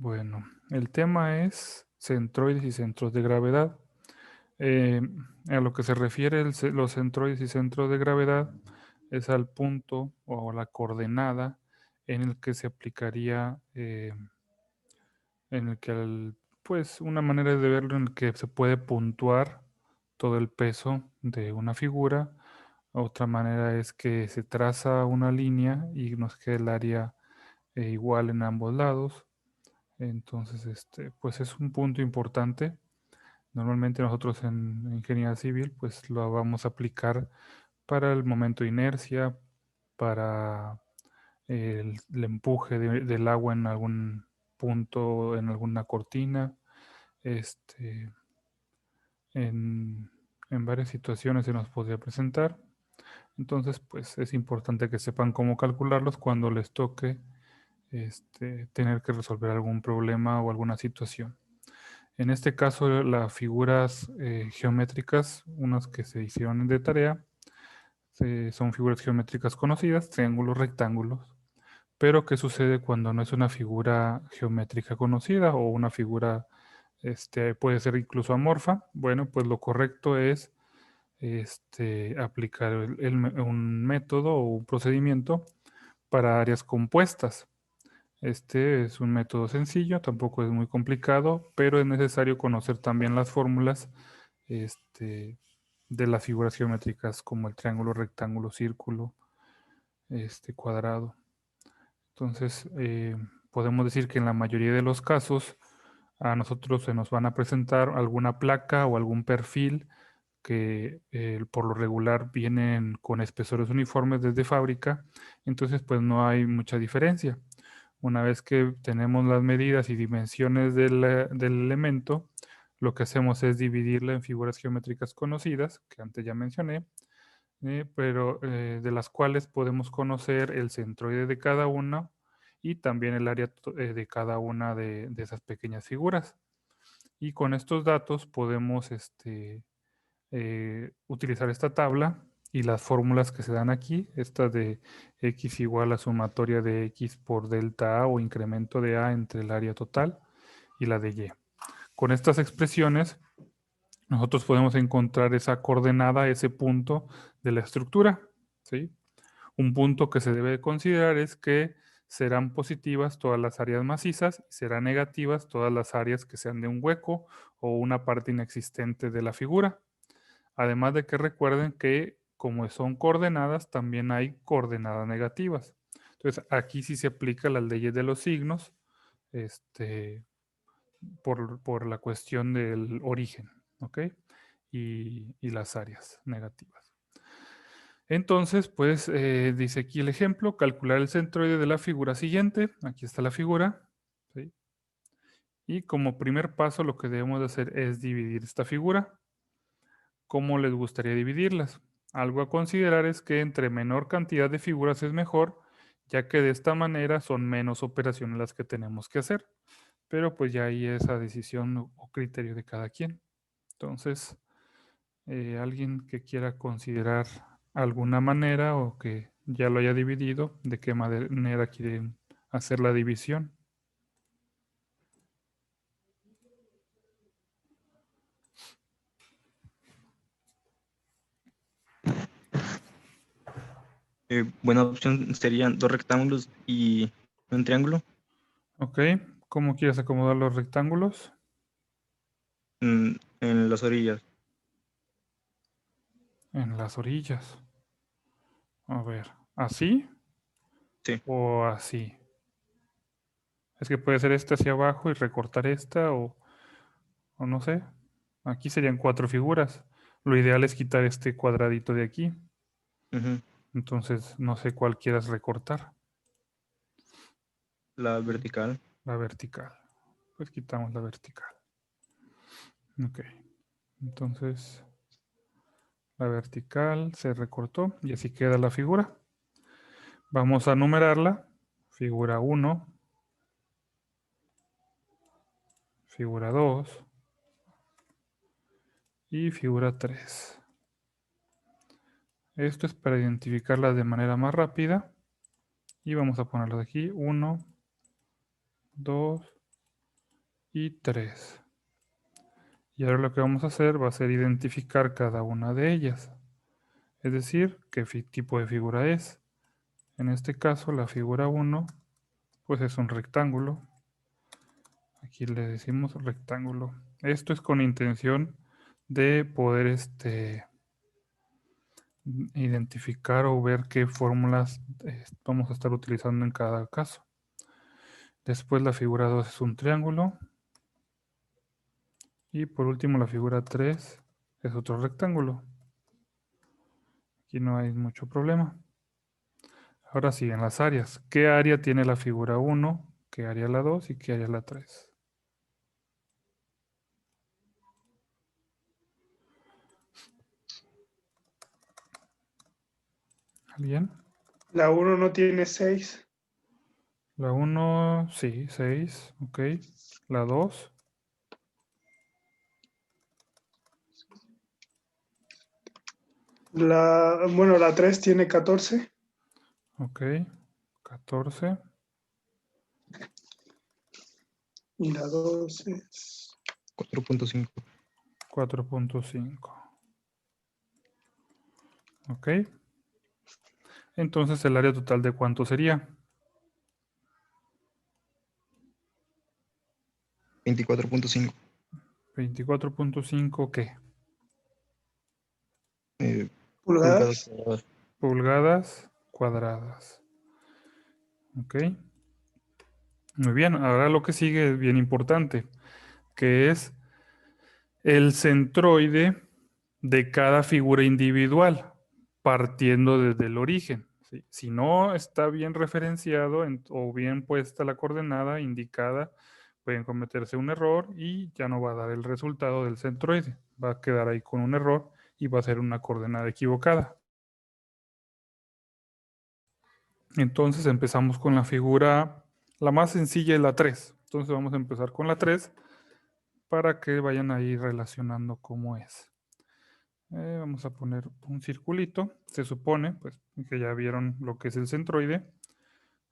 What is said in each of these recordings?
Bueno, el tema es centroides y centros de gravedad. Eh, a lo que se refiere los centroides y centros de gravedad es al punto o a la coordenada en el que se aplicaría, en el que, pues, una manera de verlo en el que se puede puntuar todo el peso de una figura. Otra manera es que se traza una línea y nos queda el área igual en ambos lados. Entonces, pues es un punto importante. Normalmente nosotros en ingeniería civil, pues lo vamos a aplicar para el momento de inercia, para el empuje del agua en algún punto, en alguna cortina. Este, en, en varias situaciones se nos podría presentar. Entonces, pues es importante que sepan cómo calcularlos cuando les toque tener que resolver algún problema o alguna situación. En este caso, las figuras geométricas, unas que se hicieron de tarea, son figuras geométricas conocidas, triángulos, rectángulos. Pero, ¿qué sucede cuando no es una figura geométrica conocida o una figura, puede ser incluso amorfa? Bueno, pues lo correcto es aplicar un método o un procedimiento para áreas compuestas. Este es un método sencillo, tampoco es muy complicado, pero es necesario conocer también las fórmulas de las figuras geométricas como el triángulo, rectángulo, círculo, cuadrado. Entonces, podemos decir que en la mayoría de los casos a nosotros se nos van a presentar alguna placa o algún perfil que por lo regular vienen con espesores uniformes desde fábrica, entonces pues no hay mucha diferencia. Una vez que tenemos las medidas y dimensiones del elemento, lo que hacemos es dividirla en figuras geométricas conocidas, que antes ya mencioné, pero de las cuales podemos conocer el centroide de cada una y también el área de cada una de esas pequeñas figuras. Y con estos datos podemos utilizar esta tabla y las fórmulas que se dan aquí, esta de x igual a sumatoria de x por delta a o incremento de a entre el área total y la de y. Con estas expresiones nosotros podemos encontrar esa coordenada, ese punto de la estructura, ¿sí? Un punto que se debe considerar es que serán positivas todas las áreas macizas y serán negativas todas las áreas que sean de un hueco o una parte inexistente de la figura. Además de que recuerden que como son coordenadas, también hay coordenadas negativas. Entonces, aquí sí se aplica las leyes de los signos, este, por la cuestión del origen, ¿ok? Y las áreas negativas. Entonces, pues dice aquí el ejemplo, calcular el centroide de la figura siguiente. Aquí está la figura. ¿Sí? Y como primer paso lo que debemos de hacer es dividir esta figura. ¿Cómo les gustaría dividirlas? Algo a considerar es que entre menor cantidad de figuras es mejor, ya que de esta manera son menos operaciones las que tenemos que hacer. Pero pues ya ahí es a decisión o criterio de cada quien. Entonces, alguien que quiera considerar alguna manera o que ya lo haya dividido, de qué manera quieren hacer la división. Buena opción serían dos rectángulos y un triángulo. Ok, ¿cómo quieres acomodar los rectángulos? En las orillas. En las orillas. A ver, ¿así Sí. o así? Es que puede ser esta hacia abajo y recortar esta o no sé. Aquí serían 4 figuras. Lo ideal es quitar este cuadradito de aquí. Ujú. Entonces no sé cuál quieras recortar. La vertical. La vertical. Pues quitamos la vertical. Ok. Entonces la vertical se recortó y así queda la figura. Vamos a numerarla. Figura 1, figura 2 y figura 3. Esto es para identificarlas de manera más rápida. Y vamos a ponerlo de aquí. 1, 2 y 3. Y ahora lo que vamos a hacer va a ser identificar cada una de ellas. Es decir, qué tipo de figura es. En este caso, la figura 1, pues es un rectángulo. Aquí le decimos rectángulo. Esto es con intención de poder identificar o ver qué fórmulas vamos a estar utilizando en cada caso. Después la figura 2 es un triángulo. Y por último la figura 3 es otro rectángulo. Aquí no hay mucho problema. Ahora siguen las áreas. ¿Qué área tiene la figura 1? ¿Qué área la 2? ¿Y qué área la 3? ¿Alguien? La 1 no tiene 6. La 1, sí, 6, ok. La 2, Bueno, la 3 tiene 14. ok. 14, Y la 2 es 4.5. 4.5. Ok. Entonces el área total de cuánto sería? 24.5. 24.5, ¿qué? Pulgadas pulgadas. cuadradas. Pulgadas cuadradas. Ok. Muy bien, ahora lo que sigue es bien importante, que es el centroide de cada figura individual, partiendo desde el origen. ¿Sí? Si no está bien referenciado o bien puesta la coordenada indicada, pueden cometerse un error y ya no va a dar el resultado del centroide. Va a quedar ahí con un error y va a ser una coordenada equivocada. Entonces empezamos con la figura, la más sencilla es la 3. Entonces vamos a empezar con la 3 para que vayan ahí relacionando cómo es. Vamos a poner un circulito. Se supone pues, que ya vieron lo que es el centroide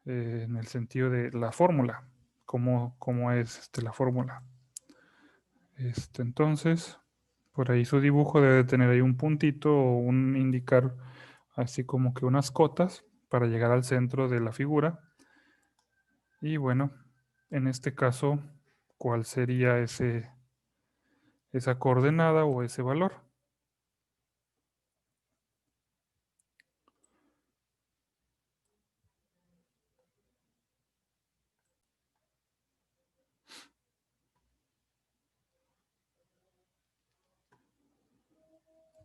en el sentido de la fórmula. Cómo es la fórmula. Entonces, por ahí su dibujo debe tener ahí un puntito o un indicar así como que unas cotas para llegar al centro de la figura. Y bueno, en este caso, ¿cuál sería esa coordenada o ese valor?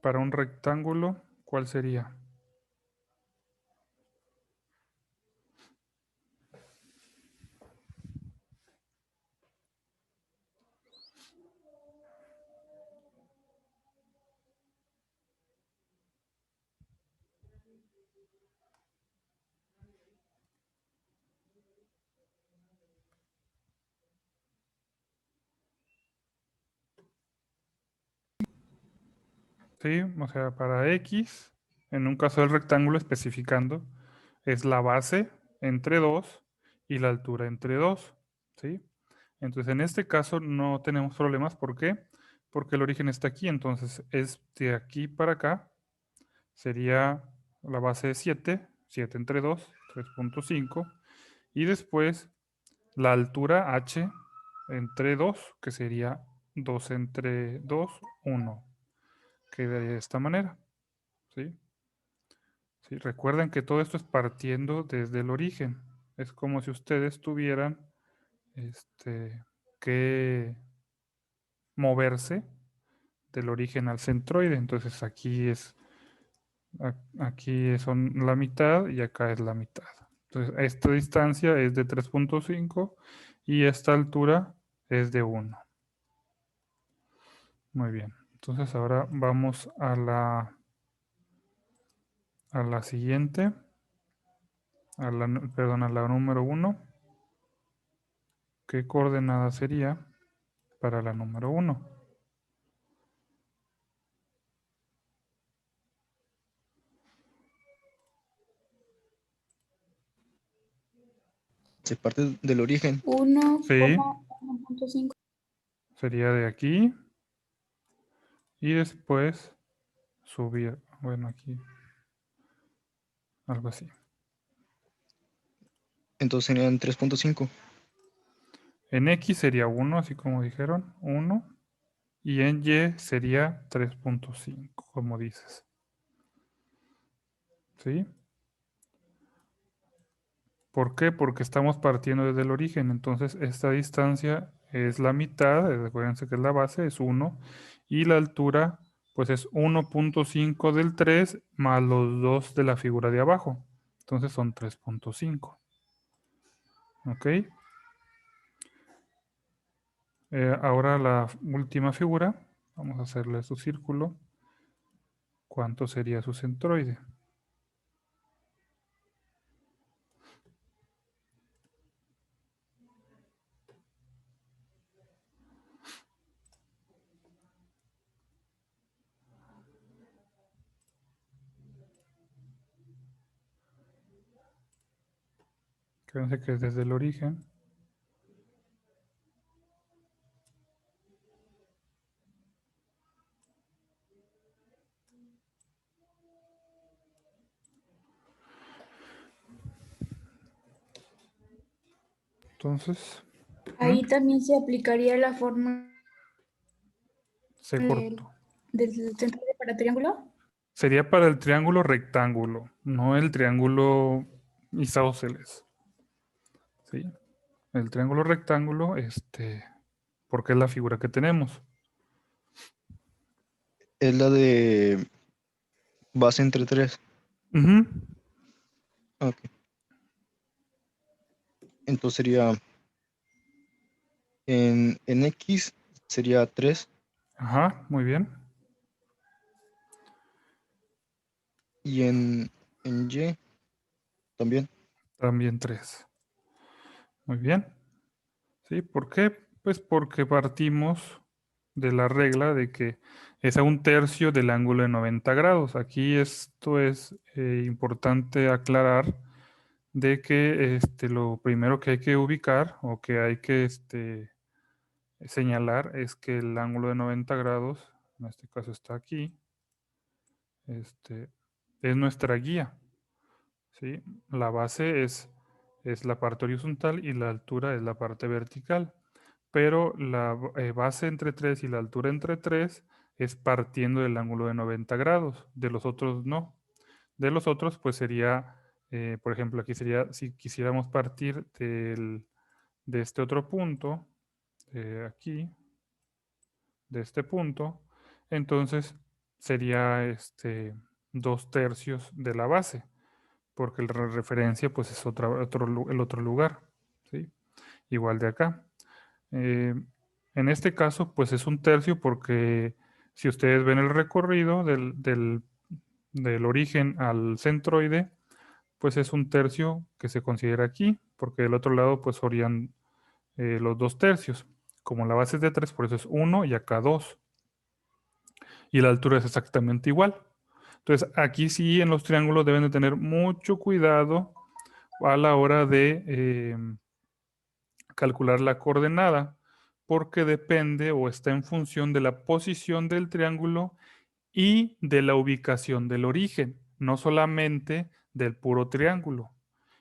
Para un rectángulo, ¿cuál sería? ¿Sí? O sea, para X, en un caso del rectángulo especificando, es la base entre 2 y la altura entre 2. ¿Sí? Entonces, en este caso no tenemos problemas. ¿Por qué? Porque el origen está aquí. Entonces, es de aquí para acá. Sería la base de 7, 7 entre 2, 3.5. Y después la altura h entre 2, que sería 2 entre 2, 1. Quedaría de esta manera. ¿Sí? Sí, recuerden que todo esto es partiendo desde el origen. Es como si ustedes tuvieran que moverse del origen al centroide. Entonces aquí son la mitad y acá es la mitad. Entonces esta distancia es de 3.5 y esta altura es de 1. Muy bien. Entonces ahora vamos a la siguiente. Perdón, a la número 1. ¿Qué coordenada sería para la número 1? Se parte del origen. 1, Sí, 1.5. Sería de aquí. Y después subir. Bueno, aquí. Algo así. Entonces serían 3.5. En X sería 1, así como dijeron. 1. Y en Y sería 3.5, como dices. ¿Sí? ¿Por qué? Porque estamos partiendo desde el origen. Entonces, esta distancia es la mitad. Acuérdense que es la base, es 1. Y la altura, pues es 1.5 del 3 más los 2 de la figura de abajo. Entonces son 3.5. ¿Ok? Ahora la última figura. Vamos a hacerle su círculo. ¿Cuánto sería su centroide? Fíjense que es desde el origen. Entonces, Ahí también se aplicaría la fórmula se del, cortó. del centroide para triángulo. Sería para el triángulo rectángulo, no el triángulo isósceles. ¿Sí? El triángulo rectángulo, porque es la figura que tenemos. Es la de base entre 3. Ujú. Ok. Entonces sería en X sería 3 Ajá, muy bien. y en Y también. También 3. Muy bien. ¿Sí? ¿Por qué? Pues porque partimos de la regla de que es a 1/3 del ángulo de 90 grados. Aquí esto es importante aclarar de que lo primero que hay que ubicar o que hay que señalar es que el ángulo de 90 grados, en este caso está aquí, es nuestra guía. ¿Sí? La base es la parte horizontal y la altura es la parte vertical. Pero la base entre 3 y la altura entre 3 es partiendo del ángulo de 90 grados. De los otros no. De los otros pues sería, por ejemplo, aquí sería si quisiéramos partir de este otro punto, aquí, de este punto, entonces sería 2/3 de la base, porque la referencia pues es el otro lugar, ¿sí? Igual de acá. Eh, en este caso pues es 1/3 porque si ustedes ven el recorrido del origen al centroide, pues es 1/3 que se considera aquí, porque del otro lado pues serían los 2/3. Como la base es de 3, por eso es 1 y acá 2. Y la altura es exactamente igual. Entonces, aquí sí en los triángulos deben de tener mucho cuidado a la hora de calcular la coordenada, porque depende o está en función de la posición del triángulo y de la ubicación del origen, no solamente del puro triángulo.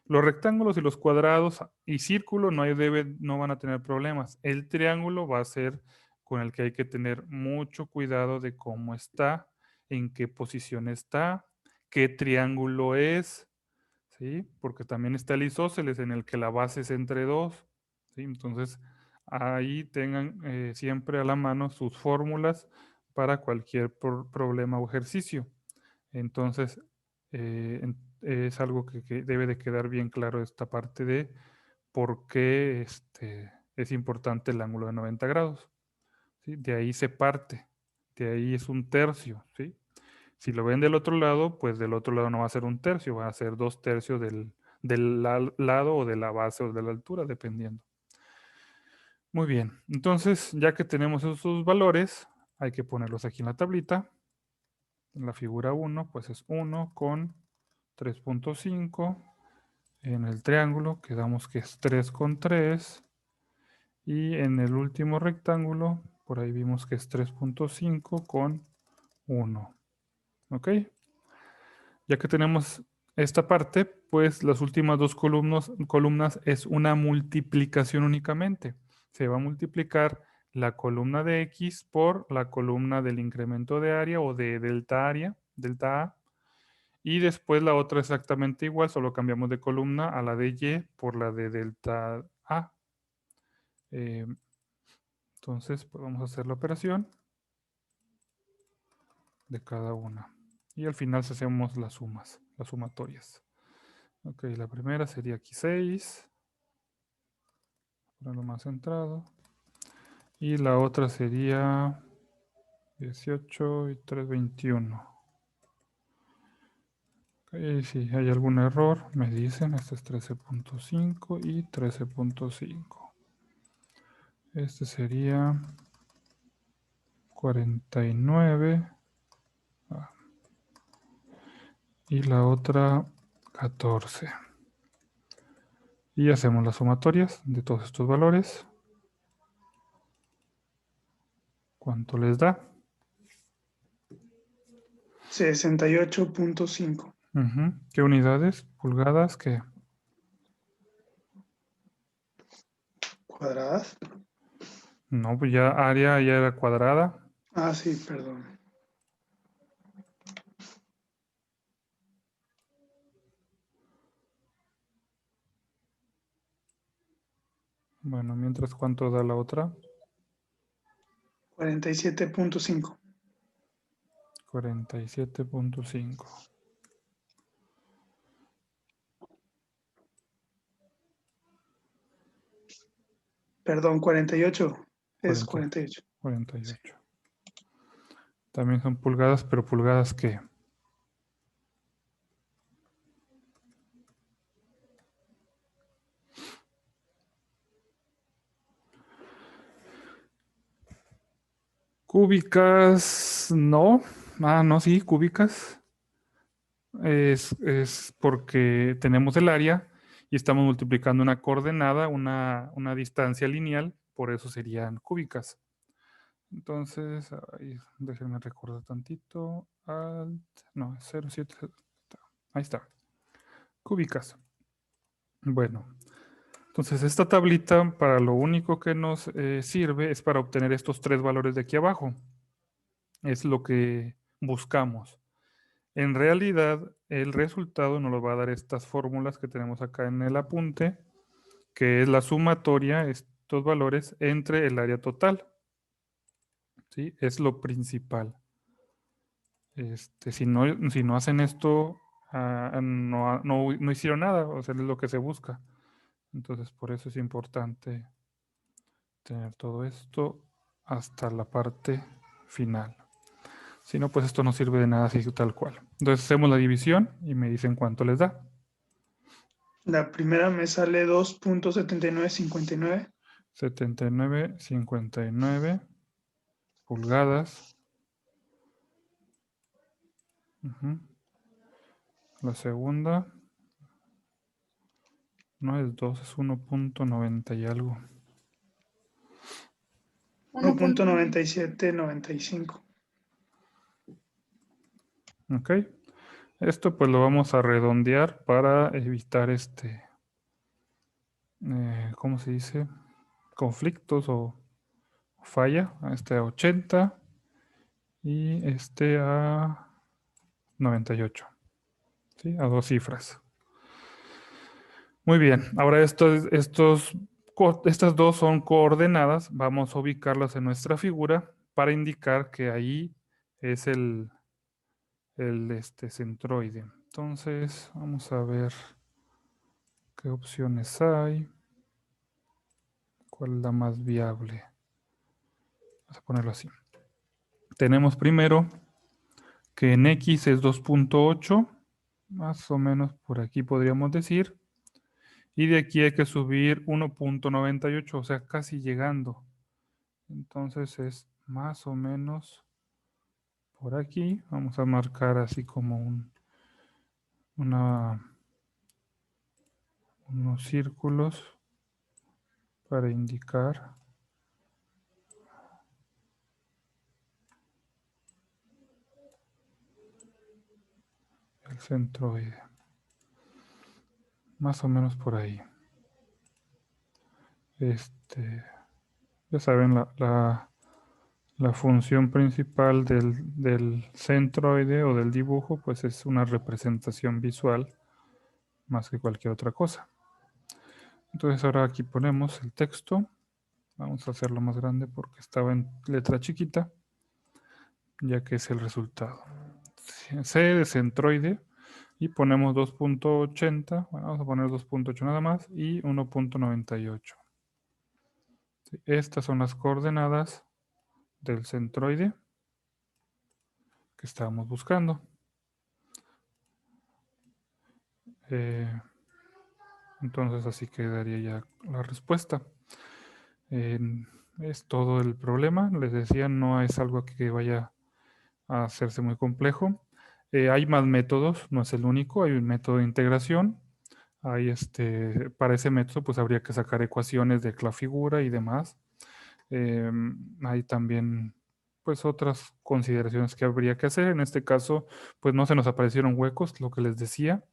Los rectángulos y los cuadrados y círculos no van a tener problemas. El triángulo va a ser con el que hay que tener mucho cuidado de cómo está, en qué posición está, qué triángulo es, ¿sí? Porque también está el isósceles en el que la base es entre 2, ¿sí? Entonces, ahí tengan siempre a la mano sus fórmulas para cualquier problema o ejercicio. Entonces, es algo que debe de quedar bien claro esta parte de por qué es importante el ángulo de 90 grados. ¿Sí? De ahí se parte, de ahí es 1/3, ¿sí? Si lo ven del otro lado, pues del otro lado no va a ser 1/3, va a ser 2/3 del lado o de la base o de la altura, dependiendo. Muy bien, entonces ya que tenemos esos valores, hay que ponerlos aquí en la tablita. En la figura 1, pues es 1 con 3.5. En el triángulo quedamos que es 3 con 3. Y en el último rectángulo por ahí vimos que es 3.5 con 1. ¿Ok? Ya que tenemos esta parte, pues las últimas dos columnas es una multiplicación únicamente. Se va a multiplicar la columna de X por la columna del incremento de área o de delta área, delta A. Y después la otra exactamente igual, solo cambiamos de columna a la de Y por la de delta A. Entonces, pues vamos a hacer la operación de cada una. Y al final hacemos las sumas, las sumatorias. Ok, la primera sería aquí 6. Ponerlo más centrado. Y la otra sería 18 y 3, 21. Ok, si hay algún error, me dicen. Este es 13.5 y 13.5. Este sería 49. Y la otra 14. Y hacemos las sumatorias de todos estos valores. ¿Cuánto les da? 68.5. ¿Qué unidades? ¿Pulgadas? ¿Qué? ¿Cuadradas? No, pues ya área ya era cuadrada. Ah, sí, perdón. Bueno, mientras, ¿cuánto da la otra? 47.5. 47.5. Perdón, 48. Es 40, 48. 48. También son pulgadas, pero ¿pulgadas qué? Cúbicas, no. Ah, no, sí, cúbicas. Es porque tenemos el área y estamos multiplicando una coordenada, una distancia lineal, por eso serían cúbicas. Entonces, déjenme recordar tantito. No, 0,7. Ahí está. Cúbicas. Bueno, entonces esta tablita para lo único que nos sirve es para obtener estos tres valores de aquí abajo. Es lo que buscamos. En realidad, el resultado nos lo va a dar estas fórmulas que tenemos acá en el apunte, que es la sumatoria, estos valores, entre el área total. ¿Sí? Es lo principal. Si no hacen esto, no hicieron nada, o sea, es lo que se busca. Entonces, por eso es importante tener todo esto hasta la parte final. Si no, pues esto no sirve de nada así tal cual. Entonces hacemos la división y me dicen cuánto les da. La primera me sale 2.7959. 79,59 pulgadas. La segunda no es 2, es 1.90 y algo. 1.9795. Ok. Esto pues lo vamos a redondear para evitar ¿cómo se dice? Conflictos o falla. A 80 y a 98. ¿Sí? A dos cifras. Muy bien. Ahora estas dos son coordenadas. Vamos a ubicarlas en nuestra figura para indicar que ahí es el centroide. Entonces, vamos a ver qué opciones hay. ¿Cuál es la más viable? Vamos a ponerlo así. Tenemos primero que en X es 2.8, más o menos por aquí podríamos decir. Y de aquí hay que subir 1.98, o sea, casi llegando. Entonces es más o menos por aquí. Vamos a marcar así como unos círculos para indicar. centroide. Más o menos por ahí. Ya saben, la función principal del centroide o del dibujo, pues es una representación visual más que cualquier otra cosa. Entonces ahora aquí ponemos el texto. Vamos a hacerlo más grande porque estaba en letra chiquita, ya que es el resultado. C de centroide y ponemos 2.80, bueno, vamos a poner 2.8 nada más y 1.98. Estas son las coordenadas del centroide que estábamos buscando. Entonces así quedaría ya la respuesta. Es todo el problema. Les decía, no es algo que vaya a hacerse muy complejo. Hay más métodos, no es el único. Hay un método de integración. Hay para ese método pues habría que sacar ecuaciones de la figura y demás. Hay también pues otras consideraciones que habría que hacer. En este caso pues no se nos aparecieron huecos, lo que les decía.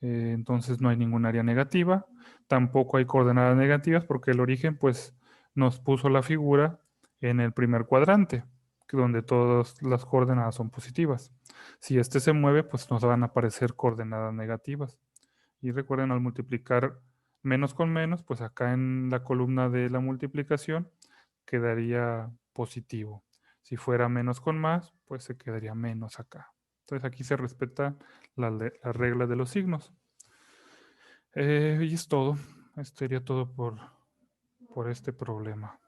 Entonces no hay ningún área negativa. Tampoco hay coordenadas negativas porque el origen pues nos puso la figura en el primer cuadrante, donde todas las coordenadas son positivas. Si este se mueve pues nos van a aparecer coordenadas negativas. Y recuerden, al multiplicar menos con menos, pues acá en la columna de la multiplicación quedaría positivo. Si fuera menos con más, pues se quedaría menos acá. Entonces aquí se respeta la regla de los signos. Y es todo. Esto sería todo por este problema.